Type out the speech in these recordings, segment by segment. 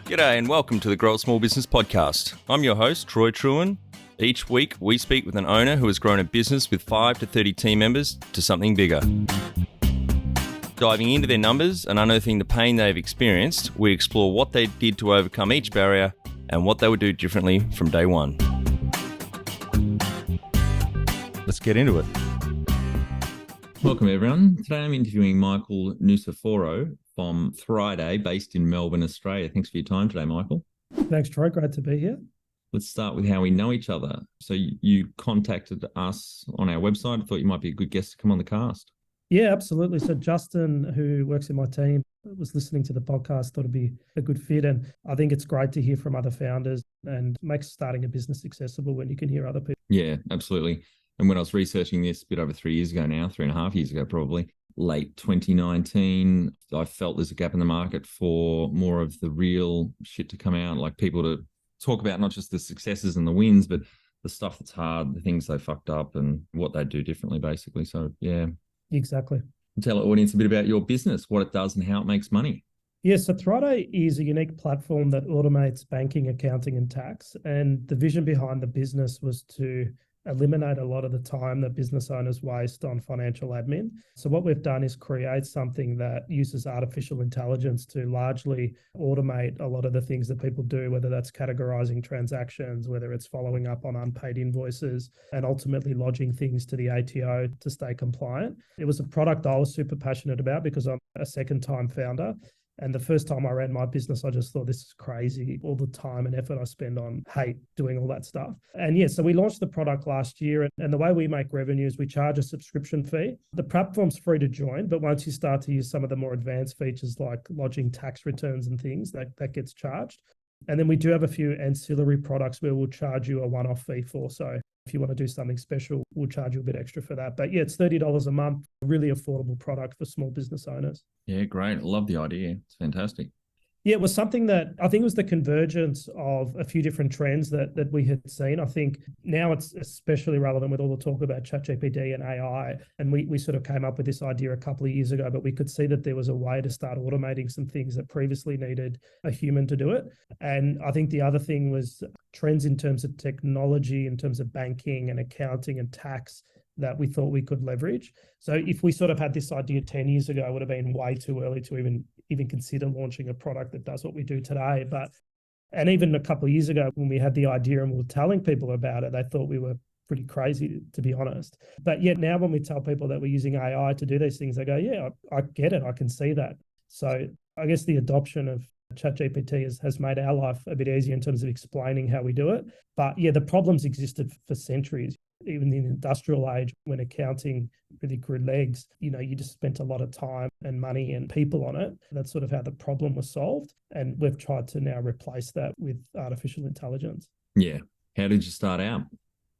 G'day and welcome to the Grow a Small Business Podcast. I'm your host, Trewin. Each week, we speak with an owner who has grown a business with 5 to 30 team members to something bigger. Diving into their numbers and unearthing the pain they've experienced, we explore what they did to overcome each barrier and what they would do differently from day one. Let's get into it. Welcome, everyone. Today I'm interviewing Michael Nuciforo from Thriday, based in Melbourne, Australia. Thanks for your time today, Michael. Thanks, Troy. Great to be here. Let's start with how we know each other. So you contacted us on our website. I thought you might be a good guest to come on the cast. Yeah, absolutely. So Justin, who works in my team, was listening to the podcast, thought it'd be a good fit. And I think it's great to hear from other founders and makes starting a business accessible when you can hear other people. Yeah, absolutely. And when I was researching this a bit over 3 years ago now, 3.5 years ago probably, late 2019, I felt there's a gap in the market for more of the real shit to come out, like people to talk about not just the successes and the wins, but the stuff that's hard, the things they fucked up and what they do differently, basically. So, yeah. Exactly. Tell our audience a bit about your business, what it does and how it makes money. Yeah, so Thriday is a unique platform that automates banking, accounting, and tax. And the vision behind the business was to eliminate a lot of the time that business owners waste on financial admin. So what we've done is create something that uses artificial intelligence to largely automate a lot of the things that people do, whether that's categorizing transactions, whether it's following up on unpaid invoices, and ultimately lodging things to the ATO to stay compliant. It was a product I was super passionate about because I'm a second-time founder. And the first time I ran my business, I just thought, this is crazy. All the time and effort I spend on hate doing all that stuff. And yeah, so we launched the product last year. And the way we make revenue is we charge a subscription fee. The platform's free to join, but once you start to use some of the more advanced features like lodging tax returns and things, that gets charged. And then we do have a few ancillary products where we'll charge you a one-off fee for. So if you want to do something special, we'll charge you a bit extra for that. But yeah, it's $30 a month, really affordable product for small business owners. Yeah, great. I love the idea. It's fantastic. Yeah, it was something that I think was the convergence of a few different trends that we had seen. I think now it's especially relevant with all the talk about ChatGPT and AI. And we sort of came up with this idea a couple of years ago, but we could see that there was a way to start automating some things that previously needed a human to do it. And I think the other thing was trends in terms of technology, in terms of banking and accounting and tax that we thought we could leverage. So if we sort of had this idea 10 years ago, it would have been way too early to even consider launching a product that does what we do today. And even a couple of years ago, when we had the idea and we were telling people about it, they thought we were pretty crazy, to be honest. But yet now when we tell people that we're using AI to do these things, they go, yeah, I get it. I can see that. So I guess the adoption of ChatGPT has made our life a bit easier in terms of explaining how we do it. But yeah, the problems existed for centuries. Even in the industrial age, when accounting really grew legs, you just spent a lot of time and money and people on it. That's sort of how the problem was solved. And we've tried to now replace that with artificial intelligence. Yeah. How did you start out?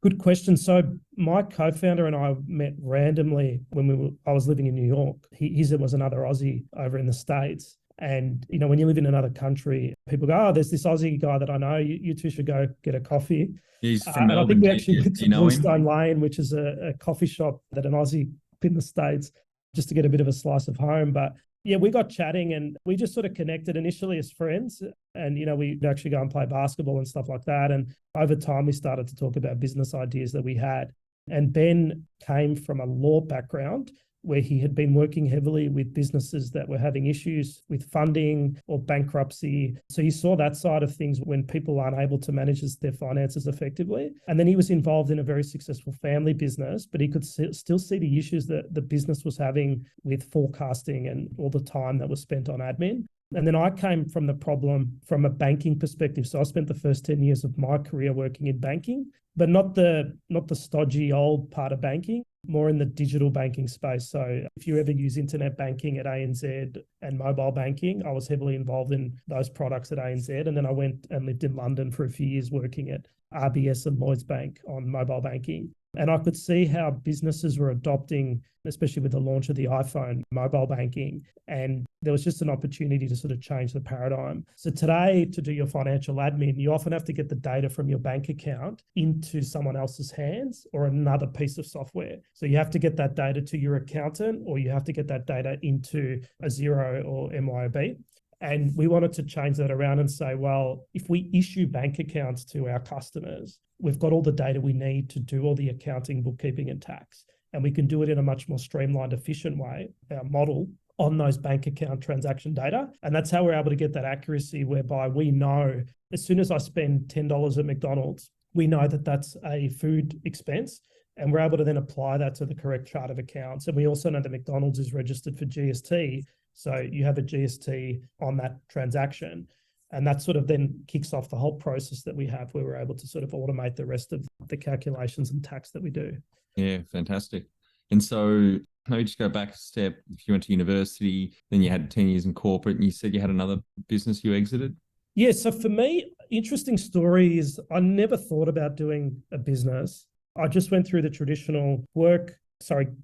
Good question. So my co-founder and I met randomly when I was living in New York. He was another Aussie over in the States. And, when you live in another country, people go, oh, there's this Aussie guy that I know. You two should go get a coffee. He's from Melbourne. I think we actually went to Bluestone Lane, which is a coffee shop that an Aussie in the States, just to get a bit of a slice of home. But yeah, we got chatting and we just sort of connected initially as friends. And, we'd actually go and play basketball and stuff like that. And over time, we started to talk about business ideas that we had. And Ben came from a law background where he had been working heavily with businesses that were having issues with funding or bankruptcy. So he saw that side of things when people aren't able to manage their finances effectively. And then he was involved in a very successful family business, but he could still see the issues that the business was having with forecasting and all the time that was spent on admin. And then I came from the problem from a banking perspective. So I spent the first 10 years of my career working in banking, but not the stodgy old part of banking, more in the digital banking space. So if you ever use internet banking at ANZ and mobile banking, I was heavily involved in those products at ANZ. And then I went and lived in London for a few years working at RBS and Lloyds Bank on mobile banking. And I could see how businesses were adopting, especially with the launch of the iPhone, mobile banking. And there was just an opportunity to sort of change the paradigm. So today, to do your financial admin, you often have to get the data from your bank account into someone else's hands or another piece of software. So you have to get that data to your accountant, or you have to get that data into a Xero or MYOB. And we wanted to change that around and say, well, if we issue bank accounts to our customers, we've got all the data we need to do all the accounting, bookkeeping, and tax. And we can do it in a much more streamlined, efficient way, our model, on those bank account transaction data. And that's how we're able to get that accuracy whereby we know as soon as I spend $10 at McDonald's, we know that that's a food expense. And we're able to then apply that to the correct chart of accounts. And we also know that McDonald's is registered for GST. So you have a GST on that transaction. And that sort of then kicks off the whole process that we have where we're able to sort of automate the rest of the calculations and tax that we do. Yeah, fantastic. And so maybe just go back a step. If you went to university, then you had 10 years in corporate and you said you had another business you exited. Yeah. So for me, interesting story is I never thought about doing a business. I just went through the traditional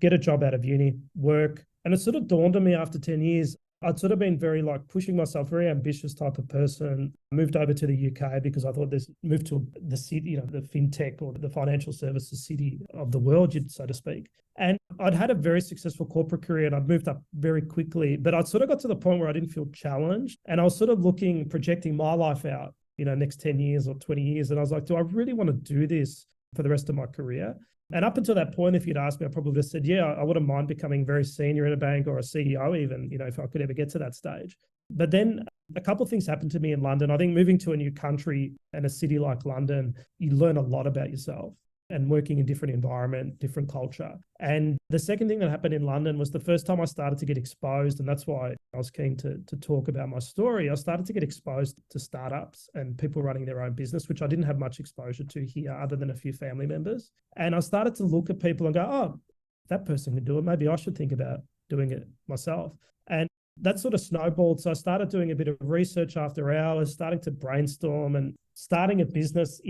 get a job out of uni, work. And it sort of dawned on me after 10 years, I'd sort of been very like pushing myself, very ambitious type of person. I moved over to the UK because I thought moved to the city, the fintech or the financial services city of the world, so to speak. And I'd had a very successful corporate career and I'd moved up very quickly, but I'd sort of got to the point where I didn't feel challenged. And I was sort of projecting my life out, next 10 years or 20 years. And I was like, do I really want to do this for the rest of my career? And up until that point, if you'd asked me, I probably would have said, yeah, I wouldn't mind becoming very senior in a bank or a CEO even, if I could ever get to that stage. But then a couple of things happened to me in London. I think moving to a new country and a city like London, you learn a lot about yourself and working in different environment, different culture. And the second thing that happened in London was the first time I started to get exposed, and that's why I was keen to talk about my story. I started to get exposed to startups and people running their own business, which I didn't have much exposure to here other than a few family members. And I started to look at people and go, oh, that person can do it. Maybe I should think about doing it myself. And that sort of snowballed. So I started doing a bit of research after hours, starting to brainstorm, and starting a business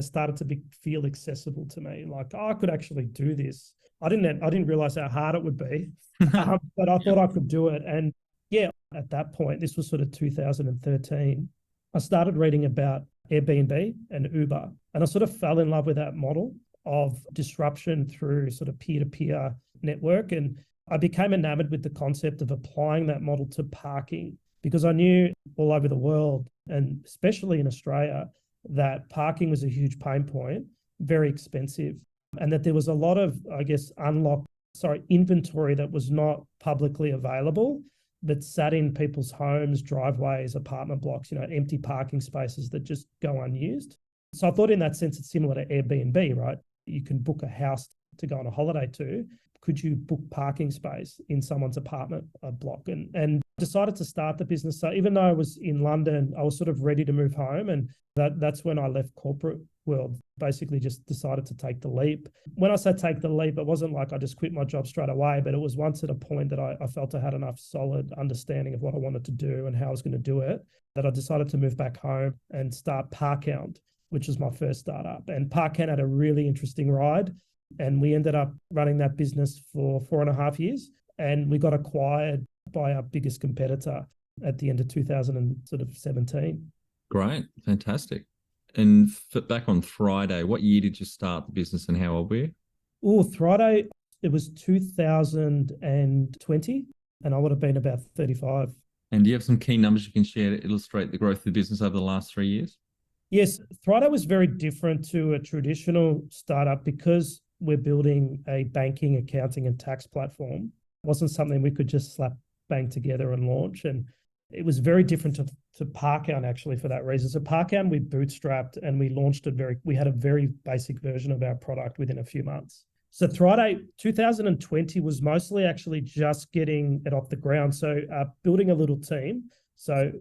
started to feel accessible to me. Like, I could actually do this. I didn't realize how hard it would be, but I thought I could do it. And yeah, at that point, this was sort of 2013, I started reading about Airbnb and Uber, and I sort of fell in love with that model of disruption through sort of peer-to-peer network. And I became enamored with the concept of applying that model to parking, because I knew all over the world, and especially in Australia, that parking was a huge pain point, very expensive, and that there was a lot of, I guess, inventory that was not publicly available, that sat in people's homes, driveways, apartment blocks, empty parking spaces that just go unused. So I thought in that sense, it's similar to Airbnb, right? You can book a house to go on a holiday to. Could you book parking space in someone's apartment block? And decided to start the business. So even though I was in London, I was sort of ready to move home. And that's when I left corporate world, basically just decided to take the leap. When I say take the leap, it wasn't like I just quit my job straight away, but it was once at a point that I felt I had enough solid understanding of what I wanted to do and how I was going to do it, that I decided to move back home and start Parkhound, which was my first startup. And Parkhound had a really interesting ride. And we ended up running that business for 4.5 years. And we got acquired by our biggest competitor at the end of 2017. Great. Fantastic. And back on Thriday, what year did you start the business and how old were you? Oh, Thriday, it was 2020, and I would have been about 35. And do you have some key numbers you can share to illustrate the growth of the business over the last 3 years? Yes, Thriday was very different to a traditional startup because we're building a banking, accounting, and tax platform. It wasn't something we could just slap bang together and launch. And it was very different to Parkhound actually for that reason. So Parkhound, we bootstrapped and we launched we had a very basic version of our product within a few months. So Thriday 2020 was mostly actually just getting it off the ground. So building a little team. So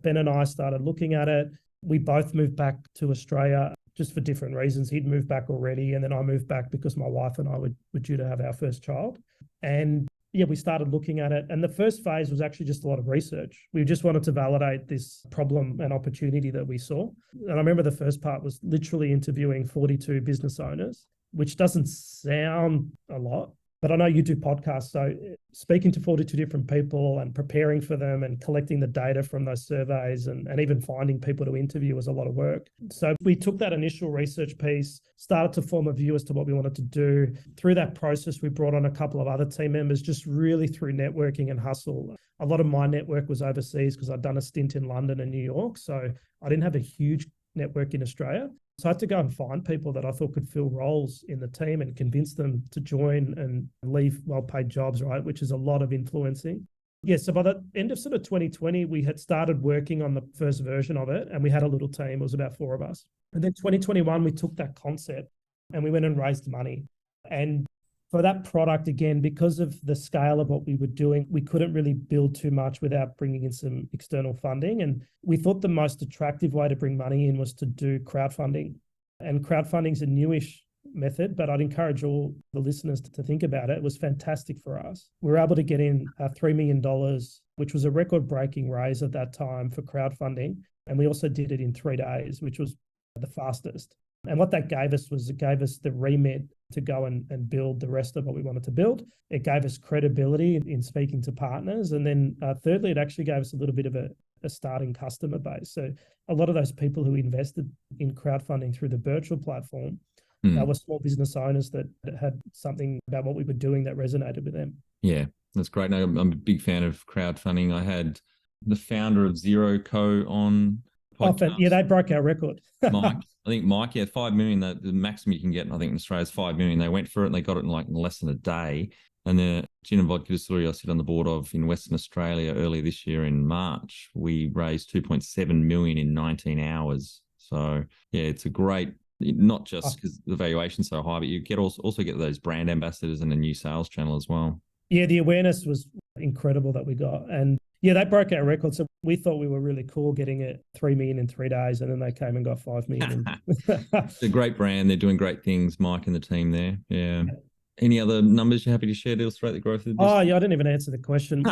Ben and I started looking at it. We both moved back to Australia just for different reasons. He'd moved back already, and then I moved back because my wife and I were due to have our first child. And yeah, we started looking at it. And the first phase was actually just a lot of research. We just wanted to validate this problem and opportunity that we saw. And I remember the first part was literally interviewing 42 business owners, which doesn't sound a lot, But I know you do podcasts, so speaking to 42 different people and preparing for them and collecting the data from those surveys and even finding people to interview was a lot of work. So we took that initial research piece, started to form a view as to what we wanted to do. Through that process, we brought on a couple of other team members, just really through networking and hustle. A lot of my network was overseas because I'd done a stint in London and New York. So I didn't have a huge network in Australia. So I had to go and find people that I thought could fill roles in the team and convince them to join and leave well-paid jobs, right? Which is a lot of influencing. Yeah, so by the end of sort of 2020, we had started working on the first version of it and we had a little team. It was about 4 of us. And then 2021, we took that concept and we went and raised money. And for that product, again, because of the scale of what we were doing, we couldn't really build too much without bringing in some external funding. And we thought the most attractive way to bring money in was to do crowdfunding. And crowdfunding is a newish method, but I'd encourage all the listeners to think about it. It was fantastic for us. We were able to get in $3 million, which was a record-breaking raise at that time for crowdfunding. And we also did it in 3 days, which was the fastest. And what that gave us was it gave us the remit to go and build the rest of what we wanted to build. It gave us credibility in speaking to partners. And then thirdly, it actually gave us a little bit of a starting customer base. So a lot of those people who invested in crowdfunding through the virtual platform were small business owners that had something about what we were doing that resonated with them. Yeah, that's great. No, I'm a big fan of crowdfunding. I had the founder of Zero Co on podcast. Yeah, they broke our record. Mike, I think Mike, 5 million, the maximum you can get, I think in Australia is 5 million. They went for it and they got it in like less than a day. And the gin and vodka distillery I sit on the board of in Western Australia earlier this year in March, we raised 2.7 million in 19 hours. So yeah, it's a great, not just because the valuation's so high, but you get also get those brand ambassadors and a new sales channel as well. Yeah, the awareness was incredible that we got. And yeah, they broke our record. So we thought we were really cool getting it 3 million in 3 days. And then they came and got 5 million. It's a great brand. They're doing great things, Mike and the team there. Yeah. Any other numbers you're happy to share to illustrate the growth of the business? Oh, yeah, I didn't even answer the question.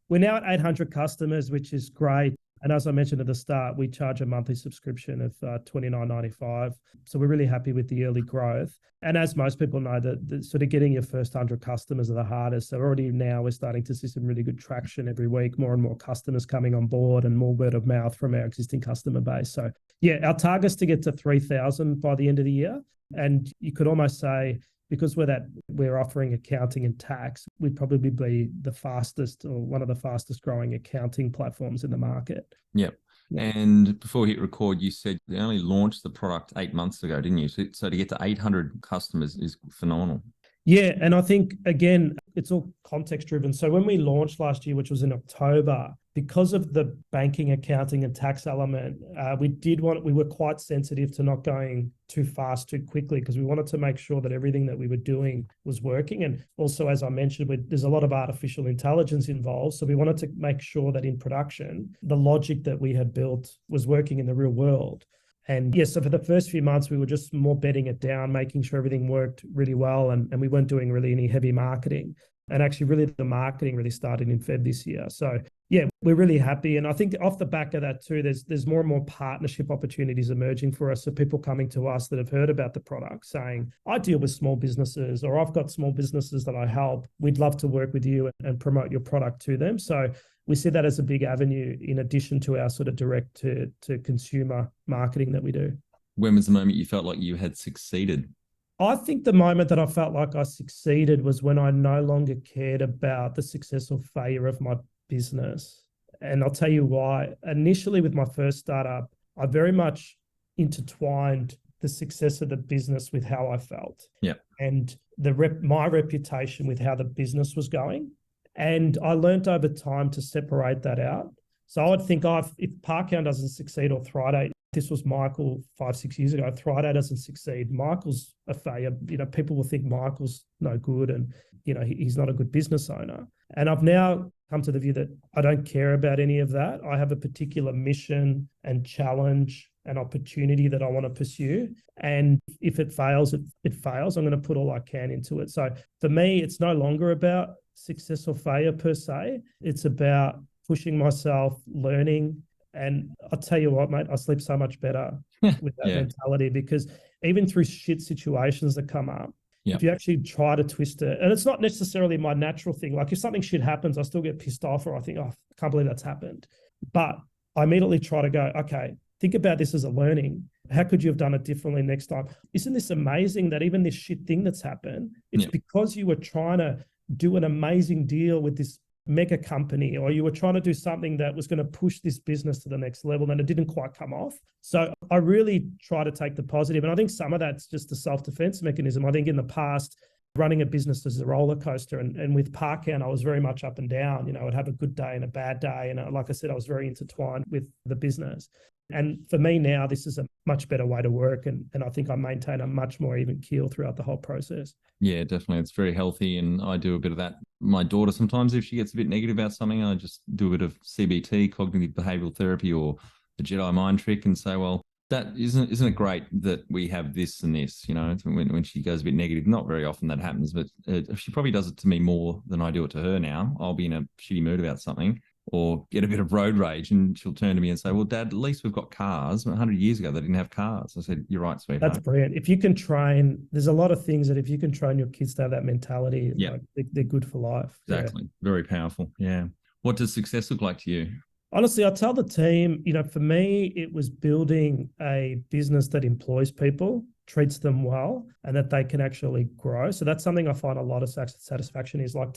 We're now at 800 customers, which is great. And as I mentioned at the start, we charge a monthly subscription of $29.95. So we're really happy with the early growth. And as most people know, the sort of getting your first 100 customers are the hardest. So already now we're starting to see some really good traction every week, more and more customers coming on board and more word of mouth from our existing customer base. So yeah, our target is to get to 3,000 by the end of the year. And you could almost say, because we're offering accounting and tax, we'd probably be the fastest or one of the fastest growing accounting platforms in the market. Yep. Yeah. And before we hit record, you said you only launched the product 8 months ago, didn't you? So to get to 800 customers is phenomenal. Yeah. And I think, again, it's all context driven. So when we launched last year, which was in October, because of the banking, accounting and tax element, we were quite sensitive to not going too fast, too quickly, because we wanted to make sure that everything that we were doing was working. And also, as I mentioned, there's a lot of artificial intelligence involved. So we wanted to make sure that in production, the logic that we had built was working in the real world. And yes, so for the first few months, we were just more bedding it down, making sure everything worked really well. And we weren't doing really any heavy marketing. And actually, really, the marketing really started in Feb this year. So yeah, we're really happy. And I think off the back of that too, there's more and more partnership opportunities emerging for us. So people coming to us that have heard about the product saying, I deal with small businesses, or I've got small businesses that I help. We'd love to work with you and promote your product to them. So we see that as a big avenue in addition to our sort of direct to consumer marketing that we do. When was the moment you felt like you had succeeded? I think the moment that I felt like I succeeded was when I no longer cared about the success or failure of my business. And I'll tell you why. Initially, with my first startup, I very much intertwined the success of the business with how I felt. Yeah. And my reputation with how the business was going. And I learned over time to separate that out. So I would think if Parkhound doesn't succeed, or Thriday, this was Michael 5-6 years ago, Thriday doesn't succeed, Michael's a failure. People will think Michael's no good and, he's not a good business owner. And I've now come to the view that I don't care about any of that. I have a particular mission and challenge and opportunity that I want to pursue. And if it fails, it fails. I'm going to put all I can into it. So for me, it's no longer about success or failure per se. It's about pushing myself, learning. And I'll tell you what, mate, I sleep so much better with that mentality, because even through shit situations that come up, Yeah. If you actually try to twist it, and it's not necessarily my natural thing. Like if something shit happens, I still get pissed off, or I think, oh, I can't believe that's happened. But I immediately try to go, okay, think about this as a learning. How could you have done it differently next time? Isn't this amazing that even this shit thing that's happened, it's because you were trying to do an amazing deal with this mega company, or you were trying to do something that was going to push this business to the next level and it didn't quite come off. So I really try to take the positive. And I think some of that's just a self-defense mechanism. I think in the past, running a business is a roller coaster. And with Parkhound, I was very much up and down. You know, I'd have a good day and a bad day. And like I said, I was very intertwined with the business. And for me now, this is a much better way to work. And I think I maintain a much more even keel throughout the whole process. Yeah, definitely. It's very healthy. And I do a bit of that. My daughter, sometimes if she gets a bit negative about something, I just do a bit of CBT, cognitive behavioral therapy, or the Jedi mind trick, and say, well, that isn't it great that we have this and this, you know, when she goes a bit negative. Not very often that happens, but she probably does it to me more than I do it to her now. I'll be in a shitty mood about something or get a bit of road rage, and she'll turn to me and say, well, Dad, at least we've got cars. 100 years ago, they didn't have cars. I said, you're right, sweetheart. That's brilliant. If you can train, there's a lot of things that if you can train your kids to have that mentality, like, they're good for life. Exactly. Yeah. Very powerful. Yeah. What does success look like to you? Honestly, I tell the team, you know, for me, it was building a business that employs people, treats them well, and that they can actually grow. So that's something I find a lot of satisfaction is like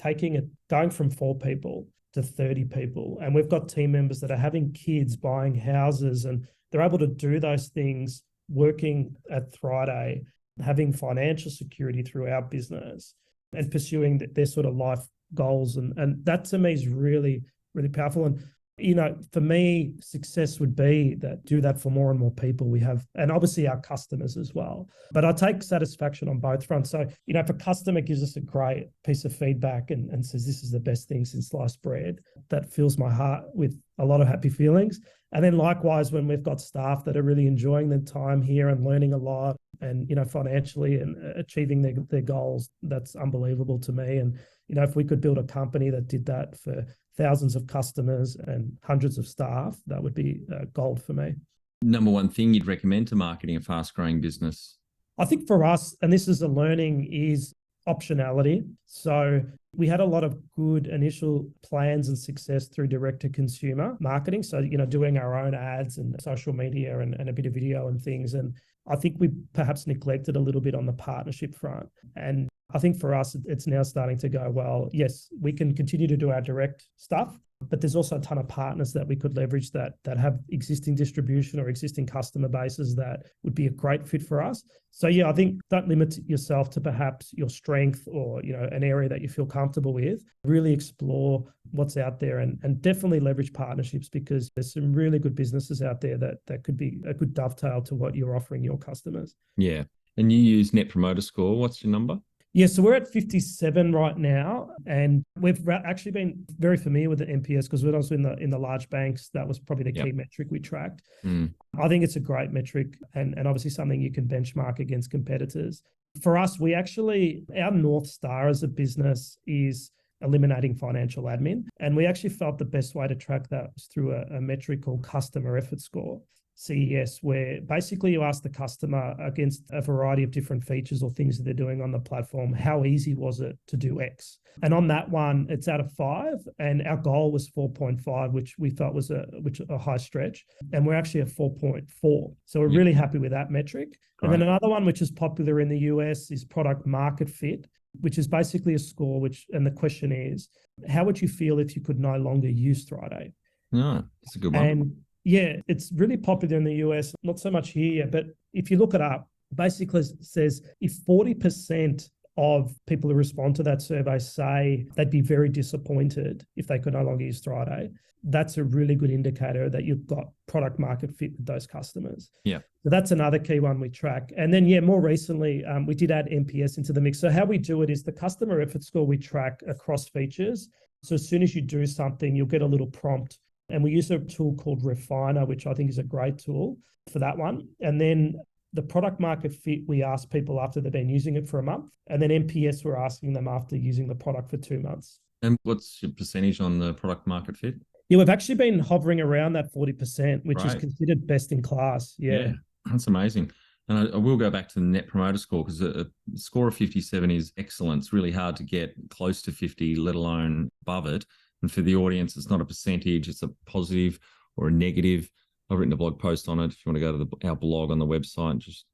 going from 4 people to 30 people. And we've got team members that are having kids, buying houses, and they're able to do those things working at Thriday, having financial security through our business and pursuing their sort of life goals. And that to me is really, really powerful. And you know, for me, success would be that do that for more and more people we have, and obviously our customers as well. But I take satisfaction on both fronts. So, you know, if a customer gives us a great piece of feedback and says, this is the best thing since sliced bread, that fills my heart with a lot of happy feelings. And then likewise, when we've got staff that are really enjoying their time here and learning a lot and, you know, financially and achieving their goals, that's unbelievable to me. And, you know, if we could build a company that did that for thousands of customers and hundreds of staff, that would be gold for me. Number one thing you'd recommend to marketing a fast-growing business? I think for us, and this is a learning, is optionality. So we had a lot of good initial plans and success through direct-to-consumer marketing. So, you know, doing our own ads and social media and a bit of video and things. And I think we perhaps neglected a little bit on the partnership front. And I think for us, it's now starting to go, well, yes, we can continue to do our direct stuff, but there's also a ton of partners that we could leverage that have existing distribution or existing customer bases that would be a great fit for us. So yeah, I think don't limit yourself to perhaps your strength or, you know, an area that you feel comfortable with. Really explore what's out there and definitely leverage partnerships, because there's some really good businesses out there that could be a good dovetail to what you're offering your customers. Yeah. And you use Net Promoter Score. What's your number? Yeah, so we're at 57 right now, and we've actually been very familiar with the NPS because when I was in the large banks, that was probably the key metric we tracked. I think it's a great metric and obviously something you can benchmark against competitors. For us, our North Star as a business is eliminating financial admin, and we actually felt the best way to track that was through a metric called Customer Effort Score. CES, where basically you ask the customer against a variety of different features or things that they're doing on the platform, how easy was it to do X? And on that one, it's out of 5, and our goal was 4.5, which we felt was a high stretch, and we're actually at 4.4. So we're really happy with that metric. Great. And then another one, which is popular in the US, is product market fit, which is basically a score and the question is, how would you feel if you could no longer use Thriday? No, that's a good one. And yeah, it's really popular in the US, not so much here, but if you look it up, basically it says if 40% of people who respond to that survey say they'd be very disappointed if they could no longer use Thriday, that's a really good indicator that you've got product market fit with those customers. Yeah. So that's another key one we track. And then, more recently, we did add NPS into the mix. So how we do it is the customer effort score we track across features. So as soon as you do something, you'll get a little prompt. And we use a tool called Refiner, which I think is a great tool for that one. And then the product market fit, we ask people after they've been using it for a month. And then NPS, we're asking them after using the product for 2 months. And what's your percentage on the product market fit? Yeah, we've actually been hovering around that 40%, which is considered best in class. Yeah, that's amazing. And I will go back to the Net Promoter Score, because a score of 57 is excellent. It's really hard to get close to 50, let alone above it. And for the audience, it's not a percentage, it's a positive or a negative. I've written a blog post on it. If you want to go to our blog on the website, just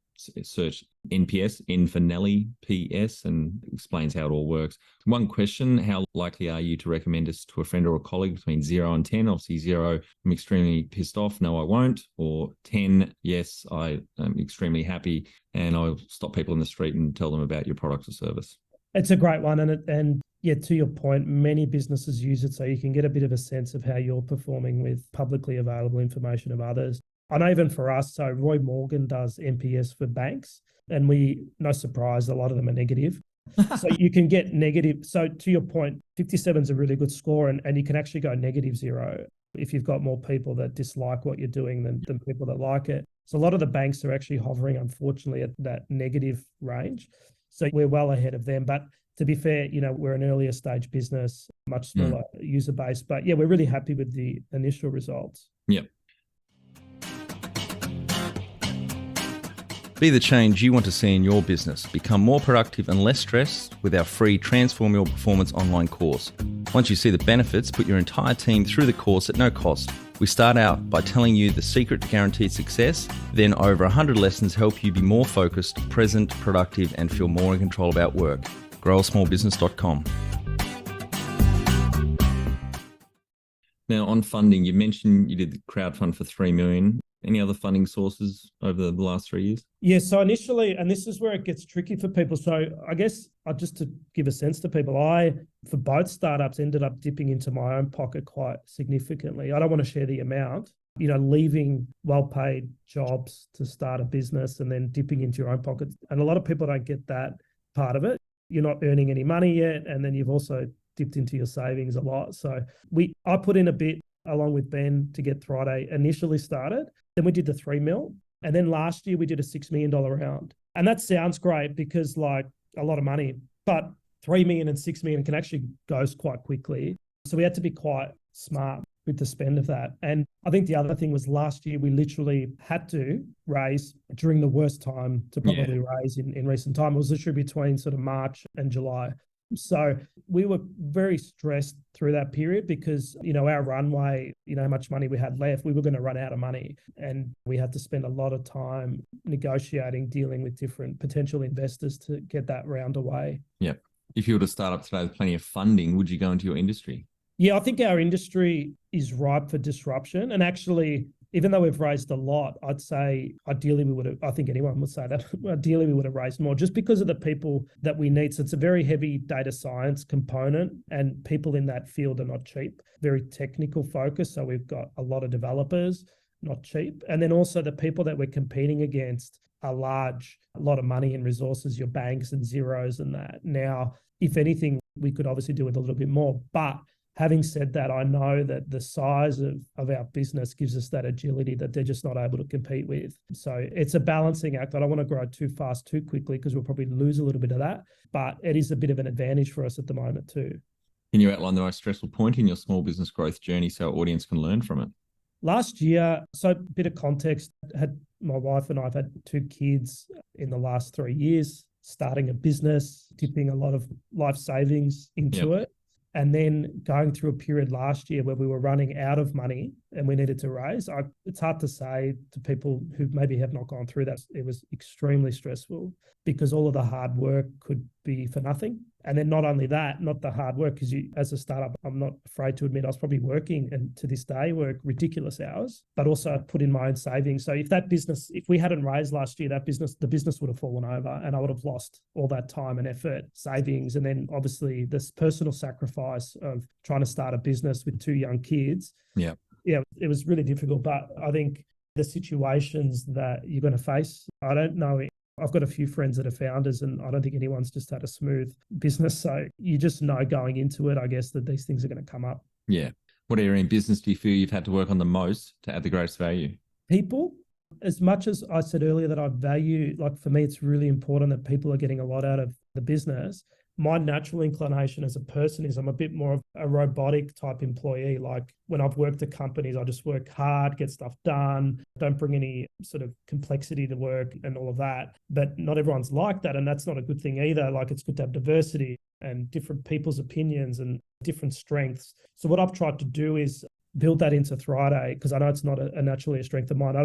search NPS, N for Nelly, PS, and explains how it all works. One question: how likely are you to recommend us to a friend or a colleague between 0 and 10? Obviously 0, I'm extremely pissed off, no I won't. Or 10, yes, I am extremely happy, and I'll stop people in the street and tell them about your product or service. It's a great one. And yeah, to your point, many businesses use it so you can get a bit of a sense of how you're performing with publicly available information of others. I know even for us, so Roy Morgan does NPS for banks, and no surprise, a lot of them are negative. So you can get negative. So to your point, 57 is a really good score, and you can actually go -0 if you've got more people that dislike what you're doing than people that like it. So a lot of the banks are actually hovering, unfortunately, at that negative range. So we're well ahead of them. But to be fair, we're an earlier stage business, much smaller user base. But yeah, we're really happy with the initial results. Yep. Be the change you want to see in your business. Become more productive and less stressed with our free Transform Your Performance online course. Once you see the benefits, put your entire team through the course at no cost. We start out by telling you the secret to guaranteed success, then over 100 lessons help you be more focused, present, productive, and feel more in control about work. growasmallbusiness.com. Now, on funding, you mentioned you did the crowdfund for 3 million. Any other funding sources over the last 3 years? Yeah, so initially, and this is where it gets tricky for people. So I guess just to give a sense to people, for both startups, ended up dipping into my own pocket quite significantly. I don't want to share the amount, leaving well-paid jobs to start a business and then dipping into your own pocket. And a lot of people don't get that part of it. You're not earning any money yet, and then you've also dipped into your savings a lot. So I put in a bit along with Ben to get Thriday initially started. Then we did the 3 mil. And then last year we did a $6 million round. And that sounds great because a lot of money, but 3 million and 6 million can actually go quite quickly. So we had to be quite smart with the spend of that. And I think the other thing was last year we literally had to raise during the worst time to probably raise in recent time. It was literally between sort of March and July. So we were very stressed through that period because, our runway, how much money we had left, we were going to run out of money. And we had to spend a lot of time negotiating, dealing with different potential investors to get that round away. Yeah. If you were to start up today with plenty of funding, would you go into your industry? Yeah, I think our industry is ripe for disruption. And actually, even though we've raised a lot, I'd say ideally we would have, I think anyone would say that, ideally we would have raised more just because of the people that we need. So it's a very heavy data science component and people in that field are not cheap, very technical focus. So we've got a lot of developers, not cheap. And then also the people that we're competing against are large, a lot of money and resources, your banks and zeros and that. Now, if anything, we could obviously do with a little bit more, but having said that, I know that the size of our business gives us that agility that they're just not able to compete with. So it's a balancing act. I don't want to grow too fast, too quickly, because we'll probably lose a little bit of that. But it is a bit of an advantage for us at the moment too. Can you outline the most stressful point in your small business growth journey so our audience can learn from it? Last year, so a bit of context, my wife and I have had 2 kids in the last 3 years, starting a business, dipping a lot of life savings into it. And then going through a period last year where we were running out of money and we needed to raise. It's hard to say to people who maybe have not gone through that. It was extremely stressful because all of the hard work could be for nothing. And then not only that, not the hard work, because as a startup, I'm not afraid to admit I was probably working and to this day work ridiculous hours, but also I put in my own savings. So if we hadn't raised last year, the business would have fallen over and I would have lost all that time and effort, savings. And then obviously this personal sacrifice of trying to start a business with 2 young kids. Yeah, it was really difficult. But I think the situations that you're going to face, I don't know. I've got a few friends that are founders and I don't think anyone's just had a smooth business. So you just know going into it, I guess, that these things are going to come up. Yeah. What area in business do you feel you've had to work on the most to add the greatest value? People. As much as I said earlier that I value, for me, it's really important that people are getting a lot out of the business. my natural inclination as a person is I'm a bit more of a robotic type employee. Like when I've worked at companies, I just work hard, get stuff done, don't bring any sort of complexity to work and all of that. But not everyone's like that. And that's not a good thing either. Like it's good to have diversity and different people's opinions and different strengths. So what I've tried to do is build that into Thriday, because I know it's not naturally a strength of mine. I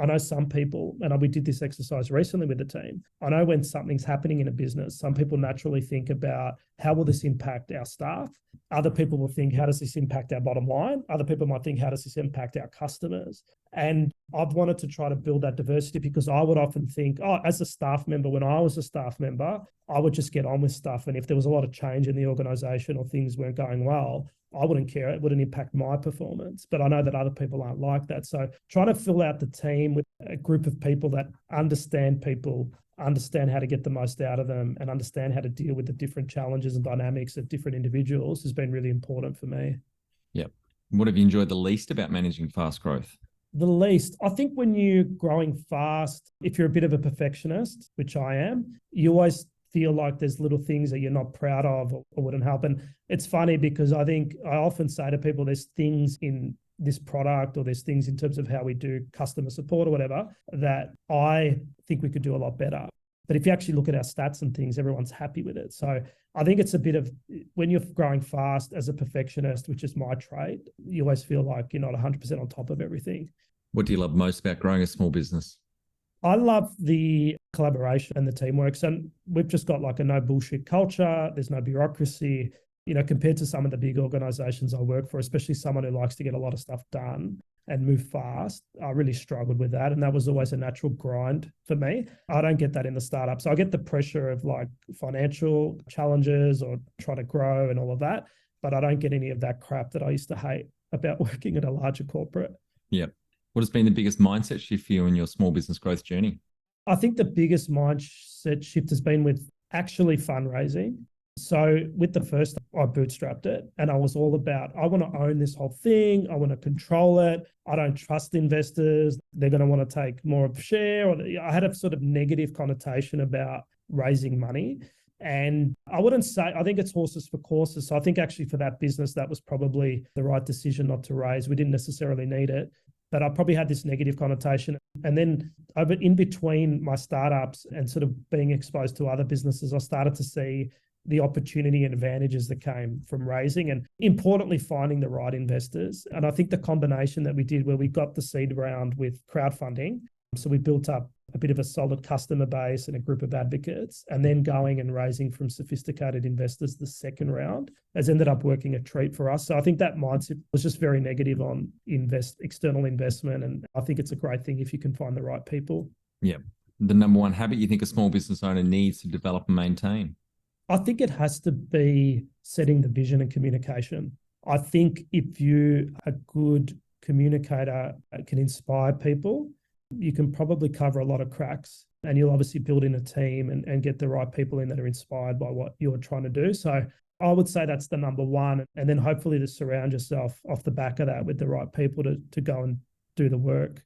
know some people, and we did this exercise recently with the team. I know when something's happening in a business, some people naturally think about how will this impact our staff? Other people will think, how does this impact our bottom line? Other people might think, how does this impact our customers? And I've wanted to try to build that diversity because I would often think, as a staff member, when I was a staff member, I would just get on with stuff. And if there was a lot of change in the organization or things weren't going well, I wouldn't care. It wouldn't impact my performance. But I know that other people aren't like that. So trying to fill out the team with a group of people that understand people, understand how to get the most out of them, and understand how to deal with the different challenges and dynamics of different individuals has been really important for me. Yep. What have you enjoyed the least about managing fast growth? The least, I think when you're growing fast, if you're a bit of a perfectionist, which I am, you always feel like there's little things that you're not proud of or wouldn't help. And it's funny because I think I often say to people, there's things in this product or there's things in terms of how we do customer support or whatever that I think we could do a lot better. But if you actually look at our stats and things, everyone's happy with it. So I think it's a bit of, when you're growing fast as a perfectionist, which is my trait, you always feel like you're not 100% on top of everything. What do you love most about growing a small business? I love the collaboration and the teamwork. So we've just got like a no bullshit culture. There's no bureaucracy, compared to some of the big organizations I work for, especially someone who likes to get a lot of stuff done and move fast. I really struggled with that. And that was always a natural grind for me. I don't get that in the startup. So I get the pressure of like financial challenges or trying to grow and all of that. But I don't get any of that crap that I used to hate about working at a larger corporate. Yep. What has been the biggest mindset shift for you in your small business growth journey? I think the biggest mindset shift has been with actually fundraising. So with the first, I bootstrapped it and I was all about, I want to own this whole thing. I want to control it. I don't trust investors. They're going to want to take more of a share. I had a sort of negative connotation about raising money. And I wouldn't say, I think it's horses for courses. So I think actually for that business, that was probably the right decision not to raise. We didn't necessarily need it. But I probably had this negative connotation. And then in between my startups and sort of being exposed to other businesses, I started to see the opportunity and advantages that came from raising and importantly, finding the right investors. And I think the combination that we did where we got the seed round with crowdfunding, so we built up a bit of a solid customer base and a group of advocates, and then going and raising from sophisticated investors the second round has ended up working a treat for us. So I think that mindset was just very negative on external investment. And I think it's a great thing if you can find the right people. Yeah. The number one habit you think a small business owner needs to develop and maintain? I think it has to be setting the vision and communication. I think if you are a good communicator, can inspire people, you can probably cover a lot of cracks, and you'll obviously build in a team and get the right people in that are inspired by what you're trying to do. So I would say that's the number one. And then hopefully to surround yourself off the back of that with the right people to go and do the work.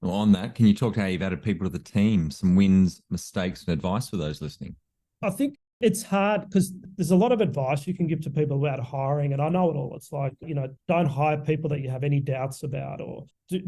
Well, on that, can you talk to how you've added people to the team, some wins, mistakes, and advice for those listening? I think it's hard because there's a lot of advice you can give to people about hiring. And I know it all. It's like, don't hire people that you have any doubts about, or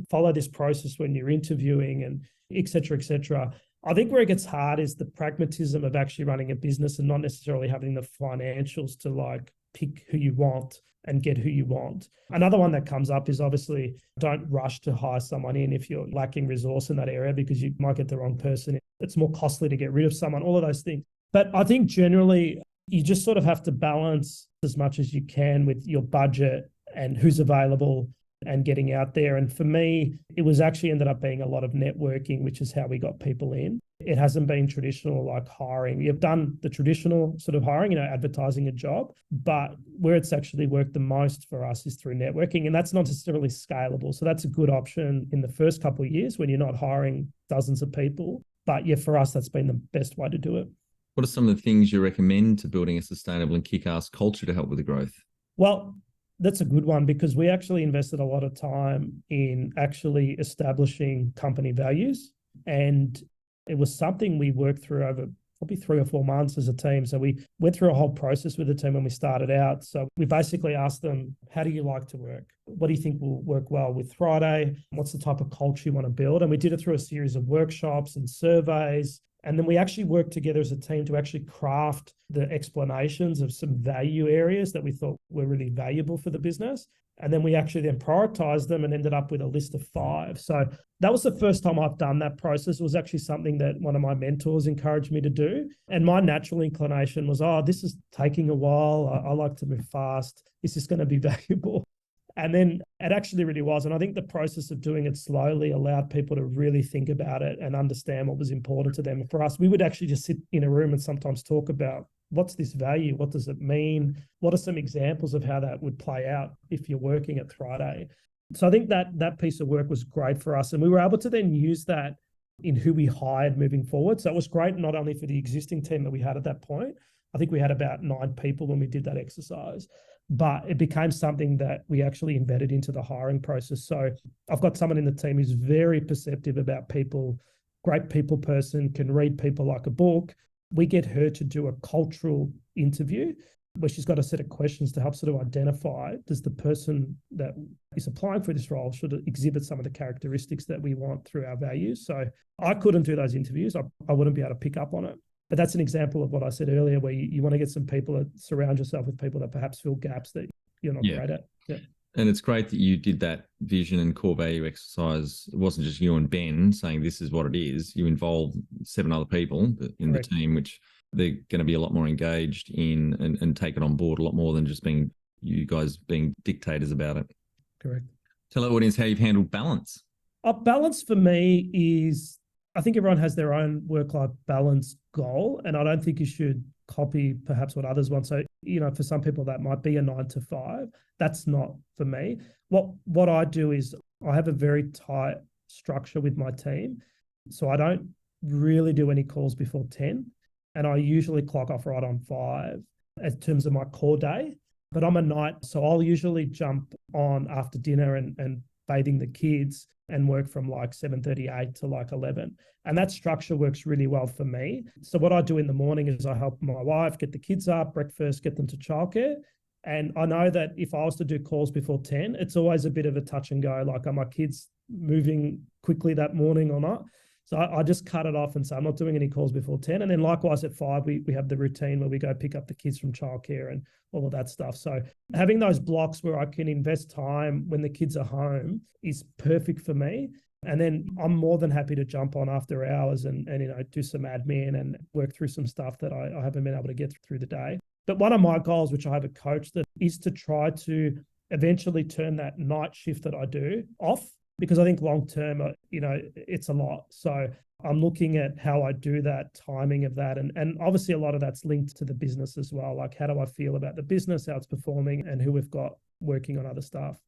follow this process when you're interviewing, and et cetera, et cetera. I think where it gets hard is the pragmatism of actually running a business and not necessarily having the financials to like pick who you want and get who you want. Another one that comes up is obviously don't rush to hire someone in if you're lacking resource in that area, because you might get the wrong person. It's more costly to get rid of someone, all of those things. But I think generally you just sort of have to balance as much as you can with your budget and who's available and getting out there. And for me, it was actually ended up being a lot of networking, which is how we got people in. It hasn't been traditional like hiring. You've done the traditional sort of hiring, advertising a job, but where it's actually worked the most for us is through networking. And that's not necessarily scalable. So that's a good option in the first couple of years when you're not hiring dozens of people. But yeah, for us, that's been the best way to do it. What are some of the things you recommend to building a sustainable and kick-ass culture to help with the growth? Well, that's a good one, because we actually invested a lot of time in actually establishing company values. And it was something we worked through over probably 3 or 4 months as a team. So we went through a whole process with the team when we started out. So we basically asked them, how do you like to work? What do you think will work well with Thriday? What's the type of culture you want to build? And we did it through a series of workshops and surveys. And then we actually worked together as a team to actually craft the explanations of some value areas that we thought were really valuable for the business. And then we actually then prioritized them and ended up with a list of 5. So that was the first time I've done that process. It was actually something that one of my mentors encouraged me to do. And my natural inclination was, this is taking a while. I like to move fast. Is this going to be valuable? And then it actually really was. And I think the process of doing it slowly allowed people to really think about it and understand what was important to them. For us, we would actually just sit in a room and sometimes talk about, what's this value? What does it mean? What are some examples of how that would play out if you're working at Thriday? So I think that piece of work was great for us. And we were able to then use that in who we hired moving forward. So it was great not only for the existing team that we had at that point. I think we had about 9 people when we did that exercise, but it became something that we actually embedded into the hiring process. So I've got someone in the team who's very perceptive about people, great people person, can read people like a book. We get her to do a cultural interview where she's got a set of questions to help sort of identify, does the person that is applying for this role should exhibit some of the characteristics that we want through our values. So I couldn't do those interviews. I wouldn't be able to pick up on it. But that's an example of what I said earlier, where you want to get some people that surround yourself with people that perhaps fill gaps that you're not great at. Yeah. And it's great that you did that vision and core value exercise. It wasn't just you and Ben saying this is what it is. You involved 7 other people in the team, which they're going to be a lot more engaged in and take it on board a lot more than just being you guys being dictators about it. Correct. Tell our audience how you've handled balance. Balance for me is, I think everyone has their own work-life balance goal, and I don't think you should copy perhaps what others want. So, for some people that might be a 9 to 5. That's not for me. What I do is I have a very tight structure with my team. So I don't really do any calls before 10, and I usually clock off right on 5 in terms of my core day. But I'm a night, so I'll usually jump on after dinner and bathing the kids and work from like 7:38 to like 11. And that structure works really well for me. So what I do in the morning is I help my wife get the kids up, breakfast, get them to childcare. And I know that if I was to do calls before 10, it's always a bit of a touch and go, like, are my kids moving quickly that morning or not? So I just cut it off and say, I'm not doing any calls before 10. And then likewise at 5, we have the routine where we go pick up the kids from childcare and all of that stuff. So having those blocks where I can invest time when the kids are home is perfect for me. And then I'm more than happy to jump on after hours and do some admin and work through some stuff that I haven't been able to get through the day. But one of my goals, which I have a coach that is to try to eventually turn that night shift that I do off, because I think long term, it's a lot. So I'm looking at how I do that, timing of that. And obviously a lot of that's linked to the business as well. Like, how do I feel about the business, how it's performing, and who we've got working on other stuff.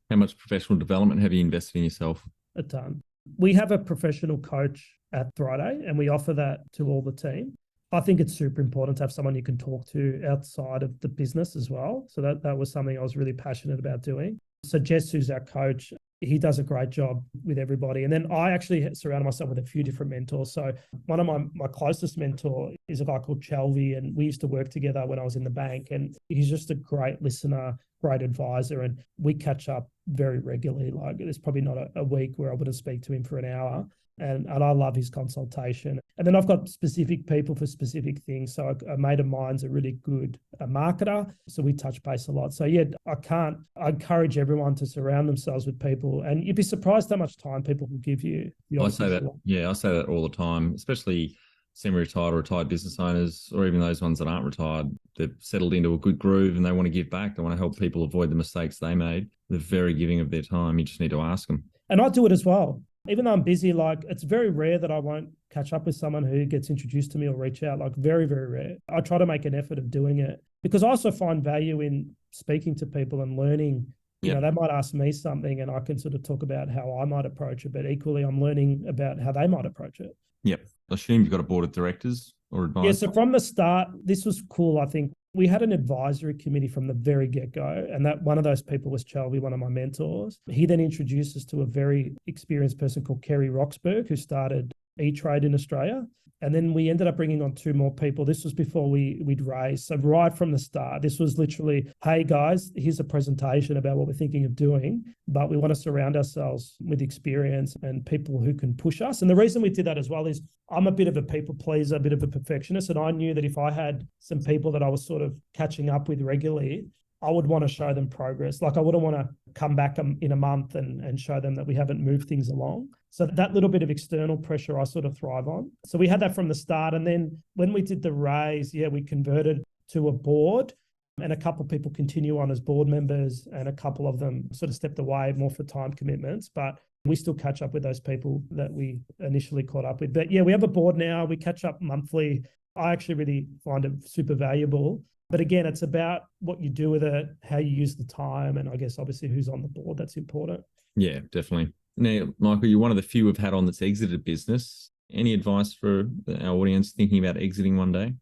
How much professional development have you invested in yourself? A ton. We have a professional coach at Thriday, and we offer that to all the team. I think it's super important to have someone you can talk to outside of the business as well. So that was something I was really passionate about doing. So Jess, who's our coach, he does a great job with everybody. And then I actually surround myself with a few different mentors. So one of my closest mentor is a guy called Chelvy, and we used to work together when I was in the bank. And he's just a great listener, great advisor, and we catch up very regularly. Like, there's probably not a week where I wouldn't speak to him for an hour. And I love his consultation. And then I've got specific people for specific things. So a mate of mine's a really good marketer. So we touch base a lot. So yeah, I encourage everyone to surround themselves with people. And you'd be surprised how much time people will give you. I say that. Yeah, I say that all the time, especially semi-retired or retired business owners, or even those ones that aren't retired. They've settled into a good groove and they want to give back. They want to help people avoid the mistakes they made. They're very giving of their time. You just need to ask them. And I do it as well. Even though I'm busy, like, it's very rare that I won't catch up with someone who gets introduced to me or reach out, like very, very rare. I try to make an effort of doing it because I also find value in speaking to people and learning. You know, they might ask me something and I can sort of talk about how I might approach it, but equally I'm learning about how they might approach it. Yep. I assume you've got a board of directors or advisors? Yeah, so from the start, this was cool. I think we had an advisory committee from the very get-go, and that one of those people was Chelvy, one of my mentors. He then introduced us to a very experienced person called Kerry Roxburgh, who started E-Trade in Australia. And then we ended up bringing on 2 more people. This was before we'd raised. So right from the start, this was literally, hey guys, here's a presentation about what we're thinking of doing, but we want to surround ourselves with experience and people who can push us. And the reason we did that as well is I'm a bit of a people pleaser, a bit of a perfectionist. And I knew that if I had some people that I was sort of catching up with regularly, I would want to show them progress. Like I wouldn't want to come back in a month and show them that we haven't moved things along. So that little bit of external pressure I sort of thrive on. So we had that from the start. And then when we did the raise, we converted to a board, and a couple of people continue on as board members, and a couple of them sort of stepped away more for time commitments. But we still catch up with those people that we initially caught up with. But we have a board now. We catch up monthly. I actually really find it super valuable. But again, it's about what you do with it, how you use the time, and I guess obviously who's on the board. That's important. Yeah, definitely. Now, Michael, you're one of the few we've had on that's exited business. Any advice for our audience thinking about exiting one day?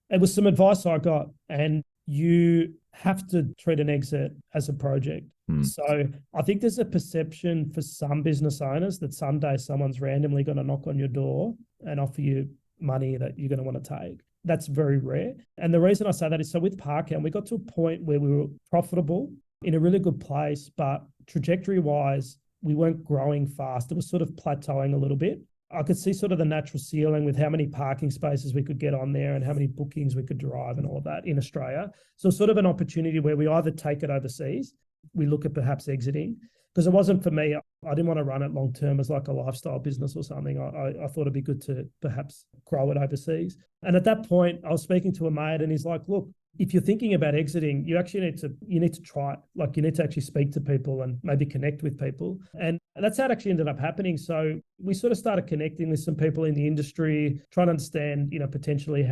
It was some advice I got, and you have to treat an exit as a project. So I think there's a perception for some business owners that someday someone's randomly going to knock on your door and offer you money that you're going to want to take. That's very rare. And the reason I say that is, so with Parkhound, we got to a point where we were profitable in a really good place, but trajectory-wise, we weren't growing fast. It was sort of plateauing a little bit. I could see sort of the natural ceiling with how many parking spaces we could get on there and how many bookings we could drive and all of that in Australia. So sort of an opportunity where we either take it overseas, we look at perhaps exiting, because it wasn't for me. I didn't want to run it long term as like a lifestyle business or something. I thought it'd be good to perhaps grow it overseas. And at that point, I was speaking to a mate, and he's like, look, if you're thinking about exiting, you actually need to try it. Like you need to actually speak to people and maybe connect with people. And that's how it actually ended up happening. So we sort of started connecting with some people in the industry, trying to understand, potentially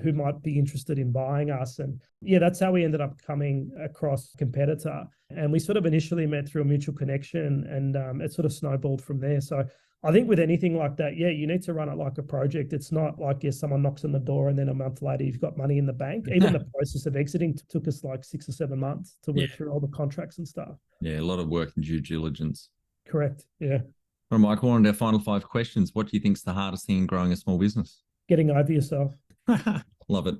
who might be interested in buying us. And that's how we ended up coming across a competitor. And we sort of initially met through a mutual connection, and it sort of snowballed from there. So I think with anything like that, you need to run it like a project. It's not like, someone knocks on the door and then a month later you've got money in the bank. Even the process of exiting took us like 6 or 7 months to work through all the contracts and stuff. Yeah, a lot of work and due diligence. Correct, yeah. All right, Michael, on to our final 5 questions. What do you think is the hardest thing in growing a small business? Getting over yourself. Love it.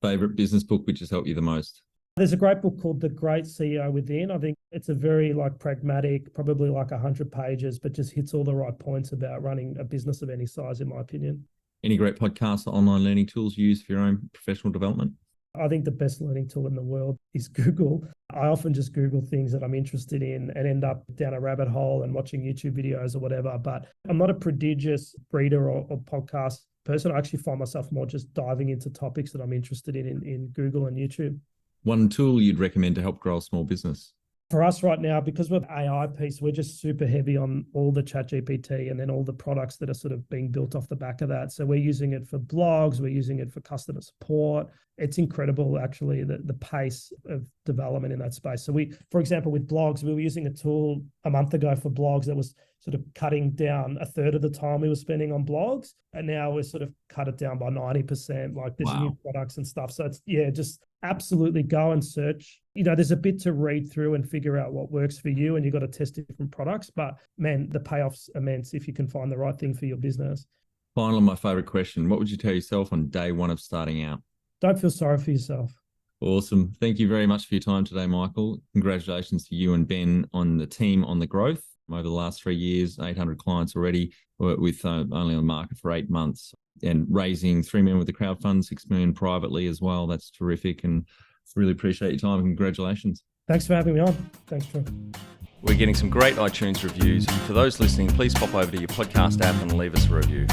Favorite business book which has helped you the most? There's a great book called The Great CEO Within. I think it's a very pragmatic, probably 100 pages, but just hits all the right points about running a business of any size, in my opinion. Any great podcasts or online learning tools you use for your own professional development? I think the best learning tool in the world is Google. I often just Google things that I'm interested in and end up down a rabbit hole and watching YouTube videos or whatever. But I'm not a prodigious reader or podcast person. I actually find myself more just diving into topics that I'm interested in Google and YouTube. One tool you'd recommend to help grow a small business? For us right now, because we're AI piece, we're just super heavy on all the ChatGPT and then all the products that are sort of being built off the back of that. So we're using it for blogs, we're using it for customer support. It's incredible, actually, the pace of development in that space. So for example, with blogs, we were using a tool a month ago for blogs that was sort of cutting down a third of the time we were spending on blogs. And now we're sort of cut it down by 90%. Like there's new products and stuff. So it's, just absolutely go and search. There's a bit to read through and figure out what works for you, and you've got to test different products. But man, the payoff's immense if you can find the right thing for your business. Finally, my favorite question. What would you tell yourself on day one of starting out? Don't feel sorry for yourself. Awesome. Thank you very much for your time today, Michael. Congratulations to you and Ben on the team on the growth. Over the last 3 years, 800 clients already, with only on the market for 8 months, and raising 3 million with the crowdfund, 6 million privately as well. That's terrific, and really appreciate your time. Congratulations. Thanks for having me on. Thanks, Trew. We're getting some great iTunes reviews. For those listening, please pop over to your podcast app and leave us a review.